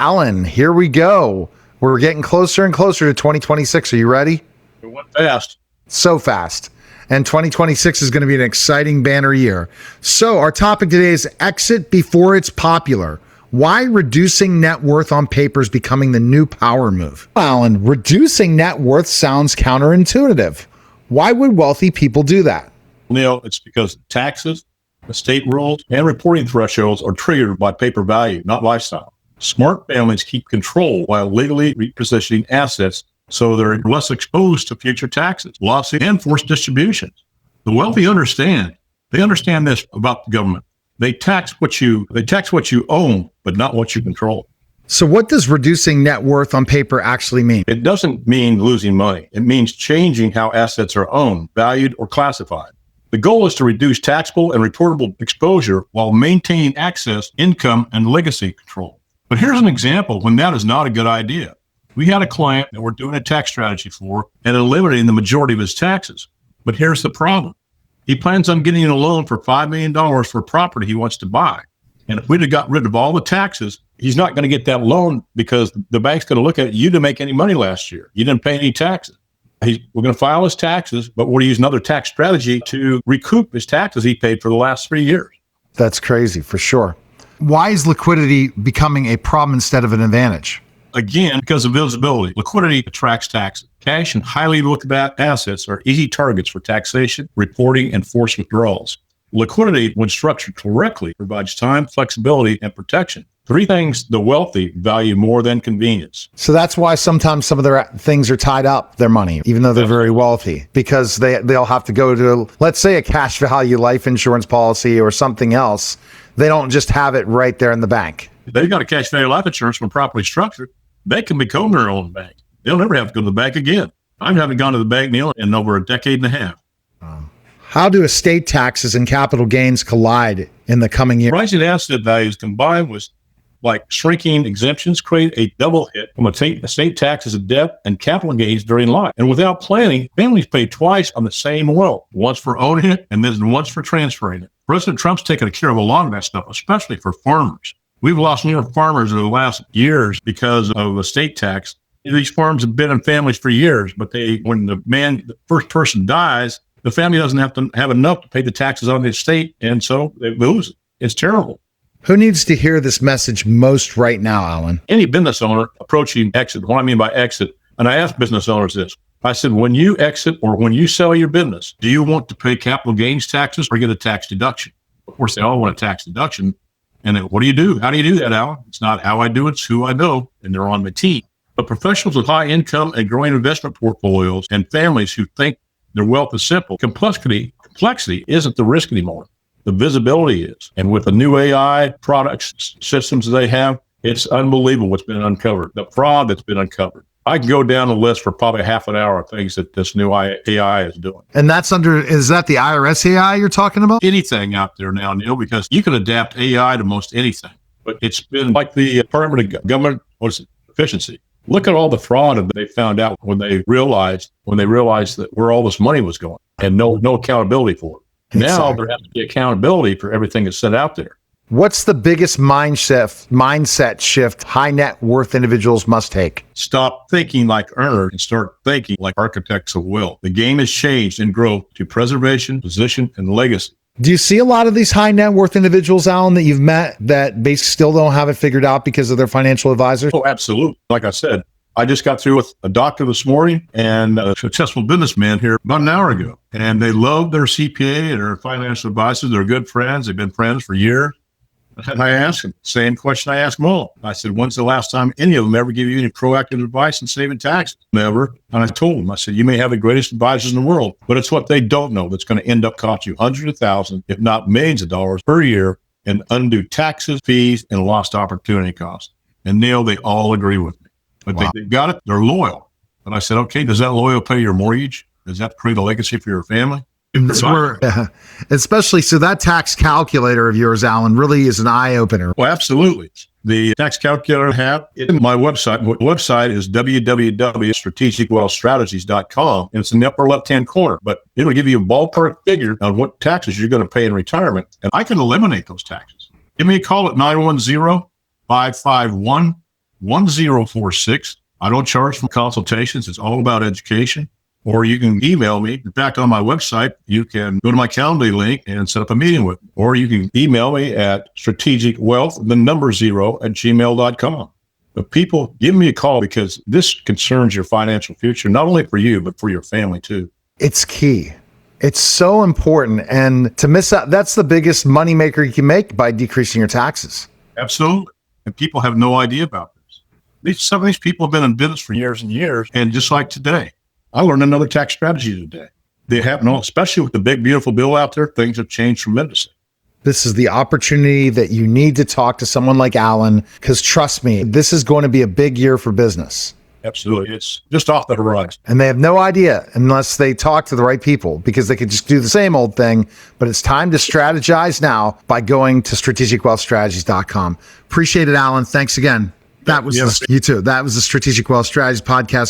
Alan, here we go. We're getting closer and closer to 2026. Are you ready? It went fast. So fast. And 2026 is going to be an exciting banner year. So our topic today is exit before it's popular. Why reducing net worth on paper is becoming the new power move. Alan, reducing net worth sounds counterintuitive. Why would wealthy people do that? Neil, it's because taxes, estate rules, and reporting thresholds are triggered by paper value, not lifestyle. Smart families keep control while legally repositioning assets so they're less exposed to future taxes, lawsuits, and forced distributions. The wealthy understand. They understand this about the government. They tax what you own, but not what you control. So what does reducing net worth on paper actually mean? It doesn't mean losing money. It means changing how assets are owned, valued, or classified. The goal is to reduce taxable and reportable exposure while maintaining access, income, and legacy control. But here's an example when that is not a good idea. We had a client that we're doing a tax strategy for and eliminating the majority of his taxes. But here's the problem. He plans on getting a loan for $5 million for a property he wants to buy. And if we'd have got rid of all the taxes, he's not going to get that loan because the bank's going to look at you to make any money last year. You didn't pay any taxes. We're going to file his taxes, but we're going to use another tax strategy to recoup his taxes he paid for the last 3 years. That's crazy, for sure. Why is liquidity becoming a problem instead of an advantage? Again, because of visibility. Liquidity attracts taxes. Cash and highly liquid assets are easy targets for taxation, reporting, and forced withdrawals. Liquidity, when structured correctly, provides time, flexibility, and protection. 3 things the wealthy value more than convenience. So that's why sometimes some of their things are tied up, their money, even though they're very wealthy, because they'll have to go to, let's say, a cash value life insurance policy or something else. They don't just have it right there in the bank. If they've got a cash value life insurance when properly structured, they can become their own bank. They'll never have to go to the bank again. I haven't gone to the bank, Neil, in over a decade and a half. How do estate taxes and capital gains collide in the coming year? Rising asset values combined with shrinking exemptions create a double hit from estate taxes of death and capital gains during life. And without planning, families pay twice on the same wealth, once for owning it and then once for transferring it. President Trump's taken care of a lot of that stuff, especially for farmers. We've lost near farmers in the last years because of estate tax. These farms have been in families for years, but when the first person dies, the family doesn't have to have enough to pay the taxes on the estate, and so they lose it. It's terrible. Who needs to hear this message most right now, Alan? Any business owner approaching exit. What I mean by exit, and I ask business owners this. I said, when you exit or when you sell your business, do you want to pay capital gains taxes or get a tax deduction? Of course, they all want a tax deduction. And then what do you do? How do you do that, Alan? It's not how I do it, it's who I know, and they're on my team. But professionals with high income and growing investment portfolios and families who think their wealth is simple, complexity isn't the risk anymore. The visibility is. And with the new AI products, systems that they have, it's unbelievable what's been uncovered, the fraud that's been uncovered. I can go down the list for probably half an hour of things that this new AI is doing. And is that the IRS AI you're talking about? Anything out there now, Neil, because you can adapt AI to most anything. But it's been like the Department of Government Efficiency. Look at all the fraud that they found out when they realized that where all this money was going and no accountability for it. Exactly. Now there has to be accountability for everything that's set out there. What's the biggest mindset shift high net worth individuals must take? Stop thinking like earners and start thinking like architects of wealth. The game has changed in growth to preservation, position, and legacy. Do you see a lot of these high net worth individuals, Alan, that you've met that basically still don't have it figured out because of their financial advisors? Oh, absolutely. Like I said, I just got through with a doctor this morning and a successful businessman here about an hour ago. And they love their CPA and their financial advisors. They're good friends. They've been friends for years. And I asked him, same question I asked them all. I said, when's the last time any of them ever gave you any proactive advice in saving taxes? Never. And I told them, I said, you may have the greatest advisors in the world, but it's what they don't know that's going to end up costing you hundreds of thousands, if not millions of dollars per year in undue taxes, fees, and lost opportunity costs. And Neil, they all agree with me. But wow. They got it. They're loyal. And I said, okay, does that loyal pay your mortgage? Does that create a legacy for your family? Especially, so that tax calculator of yours, Alan, really is an eye-opener. Well, absolutely. The tax calculator I have in my website. My website is www.strategicwealthstrategies.com, and it's in the upper left-hand corner. But it'll give you a ballpark figure on what taxes you're going to pay in retirement, and I can eliminate those taxes. Give me a call at 910-551-8255. 888-878-1046. I don't charge for consultations. It's all about education. Or you can email me. In fact, on my website, you can go to my Calendly link and set up a meeting with me. Or you can email me at strategicwealth@gmail.com. But people, give me a call because this concerns your financial future, not only for you, but for your family too. It's key. It's so important. And to miss out, that's the biggest moneymaker you can make by decreasing your taxes. Absolutely. And people have no idea about this. Some of these people have been in business for years and years. And just like today, I learned another tax strategy today. They happen, especially with the big, beautiful bill out there, things have changed tremendously. This is the opportunity that you need to talk to someone like Alan, because trust me, this is going to be a big year for business. Absolutely. It's just off the horizon. And they have no idea unless they talk to the right people, because they could just do the same old thing. But it's time to strategize now by going to strategicwealthstrategies.com. Appreciate it, Alan. Thanks again. That was you too. That was the Strategic Wealth Strategies podcast.